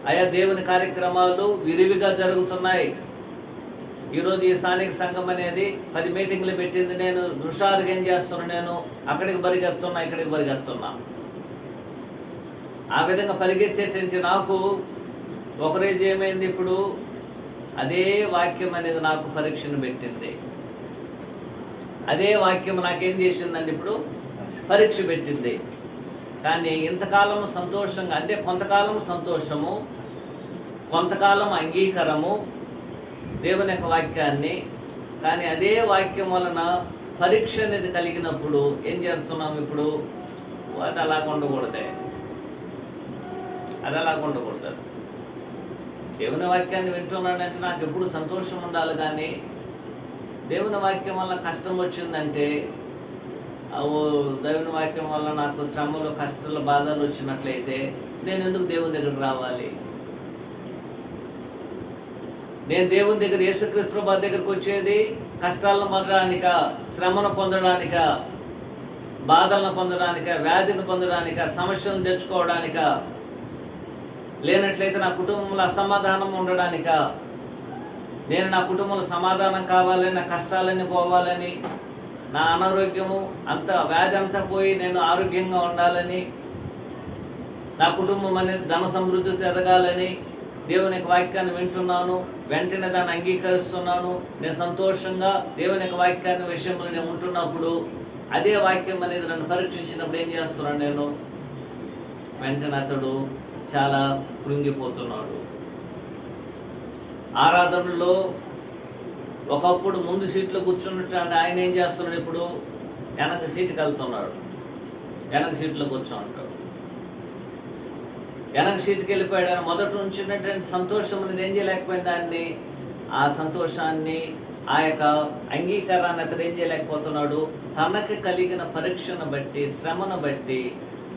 Speaker 1: ఆయా దేవుని కార్యక్రమాలు విరివిగా జరుగుతున్నాయి. ఈరోజు ఈ స్థానిక సంఘం అనేది 10 మీటింగ్లు పెట్టింది. నేను హుషారుగా ఏం చేస్తున్నా? నేను అక్కడికి పరిగెత్తున్నా, ఇక్కడికి పరిగెత్తున్నా. ఆ విధంగా పరిగెత్తేటువంటి నాకు ఒకరోజు ఏమైంది? ఇప్పుడు అదే వాక్యం అనేది నాకు పరీక్షను పెట్టింది. అదే వాక్యం నాకేం చేసిందండి? ఇప్పుడు పరీక్ష పెట్టింది. కానీ ఇంతకాలం సంతోషంగా, అంటే కొంతకాలం సంతోషము, కొంతకాలం అంగీకారము దేవుని యొక్క వాక్యాన్ని. కానీ అదే వాక్యం వలన పరీక్ష అనేది కలిగినప్పుడు ఏం చేస్తున్నాం ఇప్పుడు? అది అలాగ ఉండకూడదే, అది అలాగ ఉండకూడదు. దేవుని వాక్యాన్ని వింటున్నానంటే నాకు ఎప్పుడు సంతోషం ఉండాలి, కానీ దేవుని వాక్యం వల్ల కష్టం వచ్చిందంటే, దేవుని వాక్యం వల్ల నాకు శ్రమలు, కష్టాలు, బాధలు వచ్చినట్లయితే నేను ఎందుకు దేవుని దగ్గరికి రావాలి? నేను దేవుని దగ్గర, యేసుక్రీస్తు వారి దగ్గరికి వచ్చేది కష్టాలను పొందడానిక, శ్రమను పొందడానిక, బాధలను పొందడానిక, వ్యాధిని పొందడానిక, సమస్యలను తెచ్చుకోవడానిక, లేనట్లయితే నా కుటుంబంలో అసమాధానం ఉండడానిక, నేను నా కుటుంబంలో సమాధానం కావాలని, నా కష్టాలన్నీ పోవాలని, నా అనారోగ్యము అంతా, వ్యాధి అంతా పోయి నేను ఆరోగ్యంగా ఉండాలని, నా కుటుంబం అనేది ధన సమృద్ధితో ఎదగాలని దేవుని యొక్క వాక్యాన్ని వింటున్నాను, వెంటనే దాన్ని అంగీకరిస్తున్నాను, నేను సంతోషంగా దేవుని యొక్క వాక్యాన్ని విషయంలో నేను ఉంటున్నప్పుడు, అదే వాక్యం అనేది నన్ను పరీక్షించినప్పుడు ఏం చేస్తున్నాను నేను? వెంటనే అతడు చాలా కృంగిపోతున్నాడు. ఆరాధనలో ఒకప్పుడు ముందు సీట్లో కూర్చున్నట్టు ఆయన ఏం చేస్తున్నాడు? ఇప్పుడు వెనక సీటుకి వెళ్తున్నాడు, వెనక సీట్లో కూర్చోంటాడు. వెనక సీటుకి వెళ్ళిపోయాడు. ఆయన మొదట ఉంచినటువంటి సంతోషం అనేది ఏం చేయలేకపోయింది దాన్ని, ఆ సంతోషాన్ని, ఆ యొక్క అంగీకారాన్ని అతడు ఏం చేయలేకపోతున్నాడు. తనకి కలిగిన పరీక్షను బట్టి, శ్రమను బట్టి,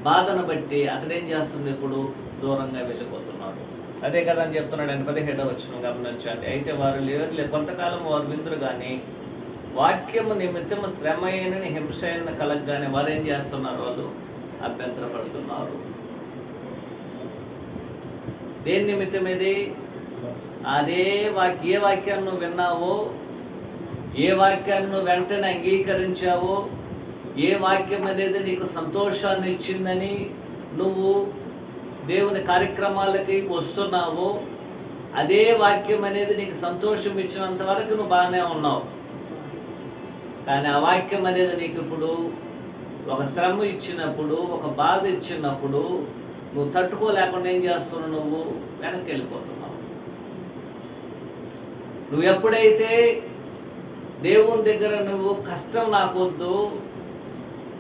Speaker 1: బాధను బట్టి అతడు ఏం చేస్తుంది? ఇప్పుడు దూరంగా వెళ్ళిపోతున్నాడు. అదే కదా అని చెప్తున్నాడు ఆయన 17వ వచనం గమనించండి. అయితే వారు లేరు, కొంతకాలం వారు విందురు కానీ వాక్యము నిమిత్తము శ్రమ అయినని, హింస అయిన కలగగానే వారు ఏం చేస్తున్నారు? వాళ్ళు అభ్యంతరపడుతున్నారు. దేని నిమిత్తం ఇది? అదే ఏ వాక్యాన్ని నువ్వు విన్నావో, ఏ వాక్యాన్ని నువ్వు వెంటనే అంగీకరించావో, ఏ వాక్యం అనేది నీకు సంతోషాన్ని ఇచ్చిందని నువ్వు దేవుని కార్యక్రమాలకి వస్తున్నావో, అదే వాక్యం అనేది నీకు సంతోషం ఇచ్చినంత వరకు నువ్వు బాగానే ఉన్నావు. కానీ ఆ వాక్యం అనేది నీకు ఇప్పుడు ఒక శ్రమ ఇచ్చినప్పుడు, ఒక బాధ ఇచ్చినప్పుడు నువ్వు తట్టుకోలేకుండా ఏం చేస్తున్నావు? నువ్వు వెనక్కి వెళ్ళిపోతున్నావు. నువ్వు ఎప్పుడైతే దేవుని దగ్గర నువ్వు కష్టం నాకొద్దు,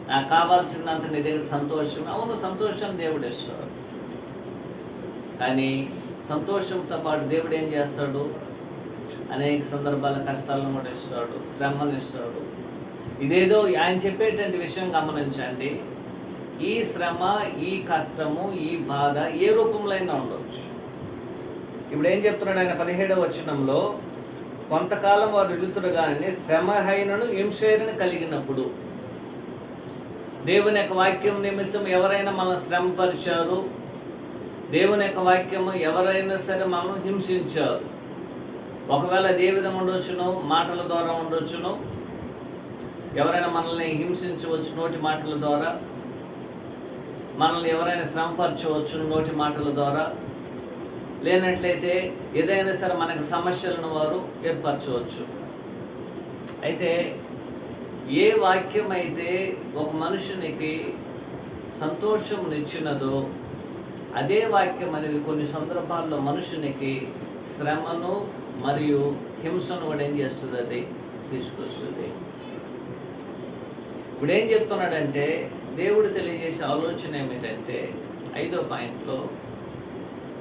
Speaker 1: నాకు కావాల్సినంత నీ దగ్గర సంతోషం, అవును సంతోషం దేవుడు ఇస్తాడు, కానీ సంతోషంతో పాటు దేవుడు ఏం చేస్తాడు? అనేక సందర్భాల కష్టాలను కూడా ఇస్తాడు, శ్రమను ఇస్తాడు. ఇదేదో ఆయన చెప్పేటువంటి విషయం గమనించండి. ఈ శ్రమ, ఈ కష్టము, ఈ బాధ ఏ రూపంలో అయినా ఉండవచ్చు. ఇప్పుడు ఏం చెప్తున్నాడు ఆయన 17వ వచనంలో, కొంతకాలం వారు వెళుతురు కానీ శ్రమహైనను, హింసైనను కలిగినప్పుడు. దేవుని యొక్క వాక్యం నిమిత్తం ఎవరైనా మనం శ్రమపరిచారు, దేవుని యొక్క వాక్యము ఎవరైనా సరే మనం హింసించారు. ఒకవేళ అది ఏ విధంగా ఉండవచ్చును? మాటల ద్వారా ఉండవచ్చును. ఎవరైనా మనల్ని హింసించవచ్చు నోటి మాటల ద్వారా, మనల్ని ఎవరైనా శ్రమపరచవచ్చు నోటి మాటల ద్వారా, లేనట్లయితే ఏదైనా సరే మనకు సమస్యలను వారు ఏర్పరచవచ్చు. అయితే ఏ వాక్యం అయితే ఒక మనుషునికి సంతోషమునిచ్చినదో, అదే వాక్యం అనేది కొన్ని సందర్భాల్లో మనుషునికి శ్రమను మరియు హింసను కూడా ఏం చేస్తుంది? అది తీసుకొస్తుంది. ఇప్పుడు ఏం చెప్తున్నాడంటే, దేవుడు తెలియజేసే ఆలోచన ఏమిటంటే, 5వ పాయింట్లో,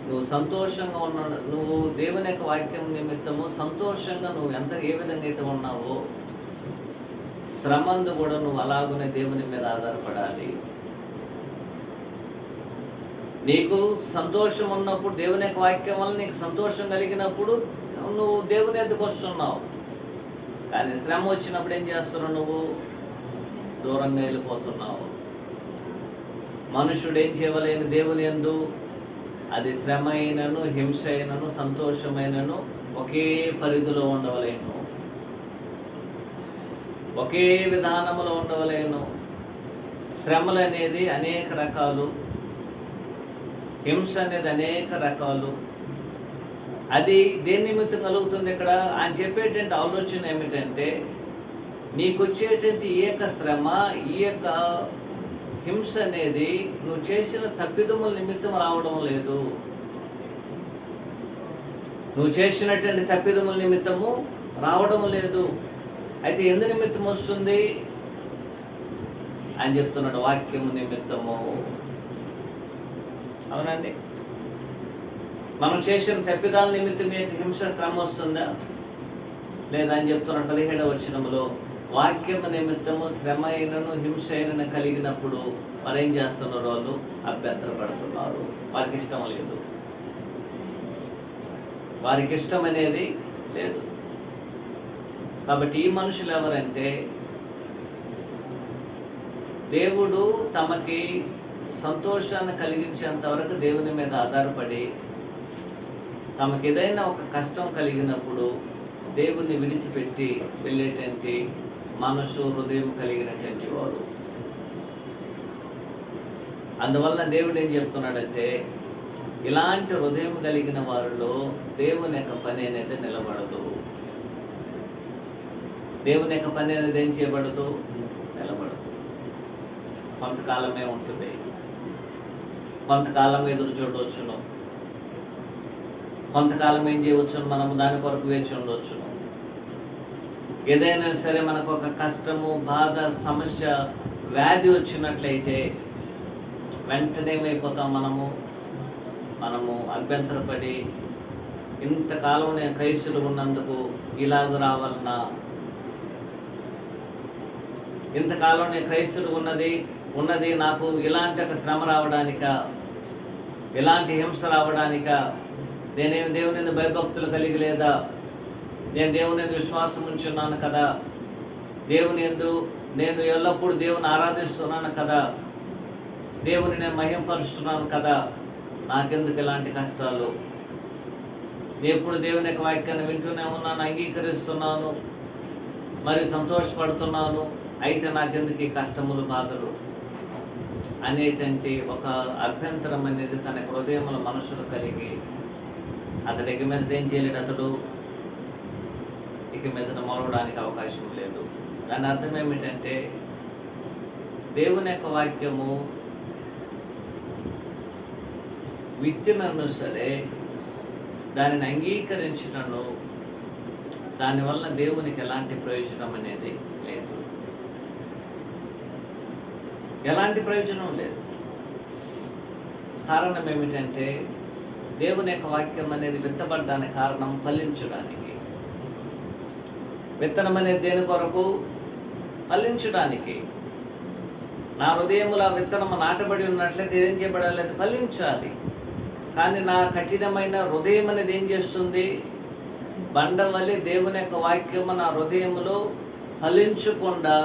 Speaker 1: నువ్వు సంతోషంగా ఉన్న, నువ్వు దేవుని యొక్క వాక్యం నిమిత్తము సంతోషంగా నువ్వు ఏ విధంగా అయితే ఉన్నావో, శ్రమందు కూడా నువ్వు అలాగనే దేవుని మీద ఆధారపడాలి. నీకు సంతోషం ఉన్నప్పుడు, దేవుని యొక్క వాక్యం వల్ల నీకు సంతోషం కలిగినప్పుడు నువ్వు దేవుని ఎద్దకు వస్తున్నావు. కానీ శ్రమ వచ్చినప్పుడు ఏం చేస్తున్నావు? నువ్వు దూరంగా వెళ్ళిపోతున్నావు. మనుషుడు ఏం చేయవలేని దేవుని యందు అది శ్రమ అయినను, హింస అయినను, సంతోషమైనను ఒకే పరిధిలో ఉండవలేను, ఒకే విధానములో ఉండవలేను. శ్రమలు అనేది అనేక రకాలు, హింస అనేది అనేక రకాలు. అది దేని నిమిత్తం కలుగుతుంది? ఇక్కడ ఆయన చెప్పేటువంటి ఆలోచన ఏమిటంటే, నీకు వచ్చేటువంటి ఈ యొక్క శ్రమ, ఈ యొక్క హింస అనేది నువ్వు చేసిన తప్పిదముల నిమిత్తం రావడం లేదు. నువ్వు చేసినటువంటి తప్పిదముల నిమిత్తము రావడం లేదు. అయితే ఎందు నిమిత్తం వస్తుంది అని చెప్తున్నాడు, వాక్యము నిమిత్తము. అవునండి, మనం చేసిన తప్పిదాల నిమిత్తం మీకు హింస, శ్రమ వస్తుందా లేదా అని చెప్తున్నాడు 17వ వచనంలో. వాక్యము నిమిత్తము శ్రమ అయినను హింస అయినను కలిగినప్పుడు మరేం చేస్తున్నారు? వాళ్ళు అభ్యంతరపడుతున్నారు. వారికి ఇష్టం లేదు, వారికి ఇష్టం అనేది లేదు. కాబట్టి ఈ మనుషులు ఎవరంటే, దేవుడు తమకి సంతోషాన్ని కలిగించేంత వరకు దేవుని మీద ఆధారపడి, తమకి ఏదైనా ఒక కష్టం కలిగినప్పుడు దేవుణ్ణి విడిచిపెట్టి వెళ్ళేటువంటి మనసు, హృదయం కలిగినటువంటి వాడు. అందువల్ల దేవుడు ఏం చెప్తున్నాడంటే, ఇలాంటి హృదయం కలిగిన వారిలో దేవుని యొక్క పని అనేది నిలబడదు. దేవుని యొక్క పని అనేది ఏం చేయబడదు? నిలబడదు. కొంతకాలమే ఉంటుంది, కొంతకాలం ఎదురు చూడవచ్చును, కొంతకాలం ఏం చేయవచ్చును, మనము దాని కొరకు వేచి ఉండవచ్చును. ఏదైనా సరే మనకు ఒక కష్టము, బాధ, సమస్య, వ్యాధి వచ్చినట్లయితే వెంటనే ఏమైపోతాం? మనము అభ్యంతరపడి, ఇంతకాలం నేను క్రైస్తులు ఉన్నందుకు ఇలాగ రావాలన్నా, ఇంతకాలం నేను క్రైస్తులు ఉన్నది నాకు ఇలాంటి ఒక శ్రమ రావడానిక, ఇలాంటి హింస రావడానిక, నేనేమి దేవుని భయభక్తులు కలిగి లేదా, నేను దేవుని విశ్వాసం ఉంచున్నాను కదా, దేవుని యందు నేను ఎల్లప్పుడూ దేవుని ఆరాధిస్తున్నాను కదా, దేవుని నేను మహింపరుస్తున్నాను కదా, నాకెందుకు ఇలాంటి కష్టాలు? నేను ఎప్పుడు దేవుని యొక్క వాక్యాన్ని వింటూనే ఉన్నాను, అంగీకరిస్తున్నాను, మరి సంతోషపడుతున్నాను, అయితే నాకెందుకు ఈ కష్టములు, బాధలు అనేటువంటి ఒక అభ్యంతరం అనేది తన హృదయముల మనసులు కలిగి, అతడికి మీద ఏం చేయలేడు, అతడు ఇక మీద మొలవడానికి అవకాశం లేదు. దాని అర్థం ఏమిటంటే, దేవుని యొక్క వాక్యము విత్తినను సరే, దానిని అంగీకరించినను దానివల్ల దేవునికి ఎలాంటి ప్రయోజనం అనేది లేదు, ఎలాంటి ప్రయోజనం లేదు. కారణం ఏమిటంటే, దేవుని యొక్క వాక్యం అనేది విత్తబడ్డానికి కారణం ఫలించడానికి. విత్తనం అనేది దేని కొరకు? ఫలించడానికి. నా హృదయములో విత్తనము నాటబడి ఉన్నట్లయితే ఏం చేయబడాలి? అది ఫలించాలి. కానీ నా కఠినమైన హృదయం అనేది ఏం చేస్తుంది? బండవల్లి దేవుని యొక్క వాక్యము నా హృదయములో ఫలించకుండా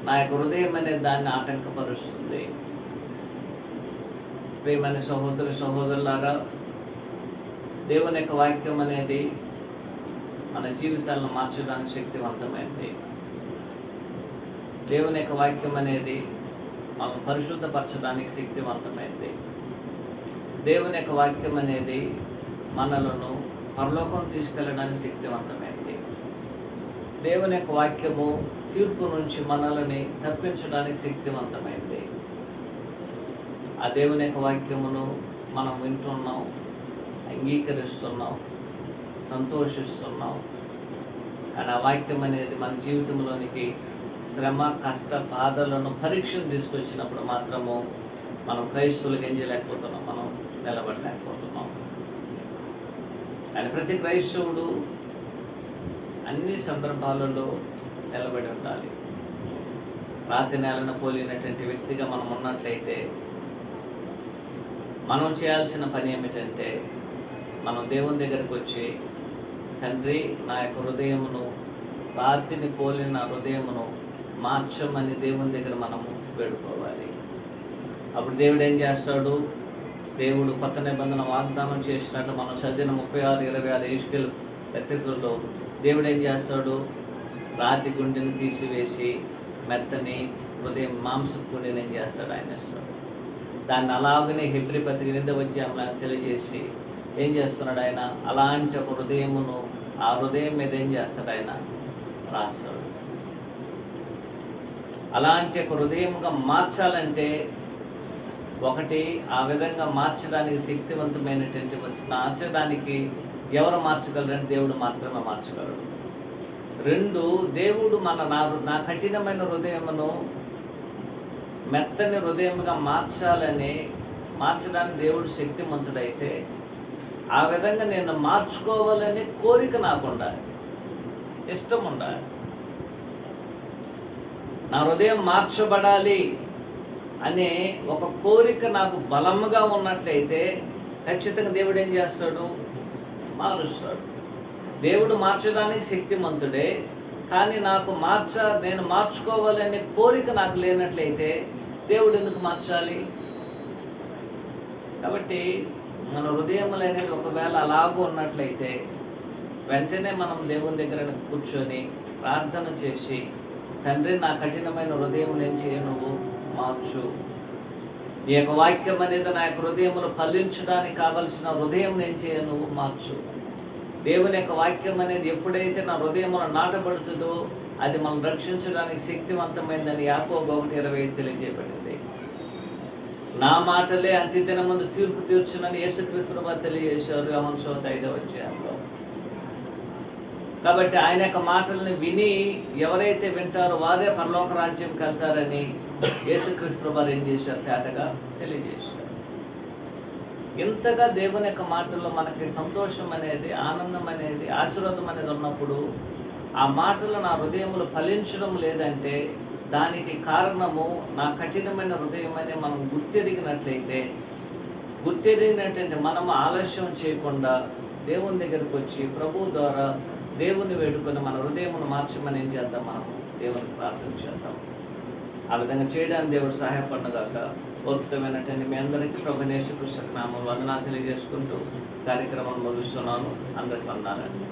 Speaker 1: నా యొక్క హృదయం అనేది దాన్ని ఆటంకపరుస్తుంది. ప్రియమైన సహోదరులారా, దేవుని యొక్క వాక్యం అనేది మన జీవితాలను మార్చడానికి శక్తివంతమైంది. దేవుని యొక్క వాక్యం అనేది మనం పరిశుద్ధపరచడానికి శక్తివంతమైంది. దేవుని యొక్క వాక్యం అనేది మనలను పరలోకం తీసుకెళ్ళడానికి శక్తివంతమైంది. దేవుని యొక్క వాక్యము తీర్పు నుంచి మనల్ని తప్పించడానికి శక్తివంతమైంది. ఆ దేవుని యొక్క వాక్యమును మనం వింటున్నాం, అంగీకరిస్తున్నాం, సంతోషిస్తున్నాం. కానీ ఆ వాక్యం అనేది మన జీవితంలోనికి శ్రమ, కష్ట, బాధలను, పరీక్షను తీసుకొచ్చినప్పుడు మాత్రము మనం క్రైస్తవులకు ఏం చేయలేకపోతున్నాం, మనం నిలబడలేకపోతున్నాం. కానీ ప్రతి క్రైస్తవుడు అన్ని సందర్భాలలో నిలబడి ఉండాలి. రాతి నేలను పోలినటువంటి వ్యక్తిగా మనం ఉన్నట్లయితే మనం చేయాల్సిన పని ఏమిటంటే, మనం దేవుని దగ్గరికి వచ్చి, తండ్రి, నా యొక్క హృదయమును, రాతిని పోలిన హృదయమును మార్చమని దేవుని దగ్గర మనము వేడుకోవాలి. అప్పుడు దేవుడు ఏం చేస్తాడు? దేవుడు కొత్త నిబంధన వాగ్దానం చేసినట్టు మనం చదివిన 36-26 యెహెజ్కేలు పత్రికల్లో దేవుడు ఏం చేస్తాడు? రాతి గుండెని తీసివేసి మెత్తని హృదయం, మాంసపు గుండెని ఏం చేస్తాడు? ఆయన ఇస్తాడు. దాన్ని అలాగనే హెబ్రీ పత్రిక 8వ అధ్యాయంలో తెలియజేసి ఏం చేస్తున్నాడు? ఆయన అలాంటి ఒక హృదయమును, ఆ హృదయం మీద ఏం చేస్తాడు? ఆయన రాస్తాడు. అలాంటి ఒక హృదయముగా మార్చాలంటే, ఒకటి, ఆ విధంగా మార్చడానికి శక్తివంతమైనటువంటి మార్చడానికి ఎవరు మార్చగలరంటే దేవుడు మాత్రమే మార్చగలడు. 2, దేవుడు నా కఠినమైన హృదయమును మెత్తని హృదయముగా మార్చడానికి దేవుడు శక్తిమంతుడైతే ఆ విధంగా నేను మార్చుకోవాలని కోరిక నాకు ఉండాలి, ఇష్టం ఉండాలి. నా హృదయం మార్చబడాలి అనే ఒక కోరిక నాకు బలముగా ఉన్నట్లయితే ఖచ్చితంగా దేవుడు ఏం చేస్తాడు? మారుస్తాడు. దేవుడు మార్చడానికి శక్తిమంతుడే, కానీ నేను మార్చుకోవాలనే కోరిక నాకు లేనట్లయితే దేవుడు ఎందుకు మార్చాలి? కాబట్టి మన హృదయములు అనేది ఒకవేళ అలాగూ ఉన్నట్లయితే వెంటనే మనం దేవుని దగ్గర కూర్చొని ప్రార్థన చేసి, తండ్రి నా కఠినమైన హృదయం నుంచి నువ్వు మార్చు, నీ యొక్క వాక్యం అనేది నా యొక్క హృదయములు ఫలించడానికి కావలసిన హృదయం నుంచి నువ్వు మార్చు. దేవుని యొక్క వాక్యం అనేది ఎప్పుడైతే నా హృదయమును నాటబడుతుందో అది మనం రక్షించడానికి శక్తివంతమైందని యాకోబు 1:20 తెలియజేయబడింది. నా మాటలే అంత్య దినమందు తీర్పు తీర్చునని యేసుక్రీస్తు వారు తెలియజేశారు యోహాను 5వ అధ్యాయంలో. కాబట్టి ఆయన యొక్క మాటలను విని ఎవరైతే వింటారో వారే పరలోక రాజ్యంకి వెళ్తారని యేసుక్రీస్తు వారు ఏం చేశారు? తేటగా తెలియజేశారు. ఇంతగా దేవుని యొక్క మాటల్లో మనకి సంతోషం అనేది, ఆనందం అనేది, ఆశీర్వాదం అనేది ఉన్నప్పుడు ఆ మాటలు నా హృదయములు ఫలించడం లేదంటే దానికి కారణము నా కఠినమైన హృదయం అనే మనం గుర్తెరిగినట్లయితే మనము ఆలస్యం చేయకుండా దేవుని దగ్గరికి వచ్చి ప్రభువు ద్వారా దేవుని వేడుకొని మన హృదయమును మార్చమని ఏం చేద్దాం? మనం దేవునికి ప్రార్థన చేద్దాం. ఆ విధంగా చేయడానికి దేవుడు సహాయపడినగాక. అద్భుతమైనటువంటి మీ అందరికీ ప్రభువైన యేసుక్రీస్తు నామములో వందనాలు తెలియజేసుకుంటూ కార్యక్రమాన్ని ముగిస్తున్నాను. అందరికీ వందనాలండి.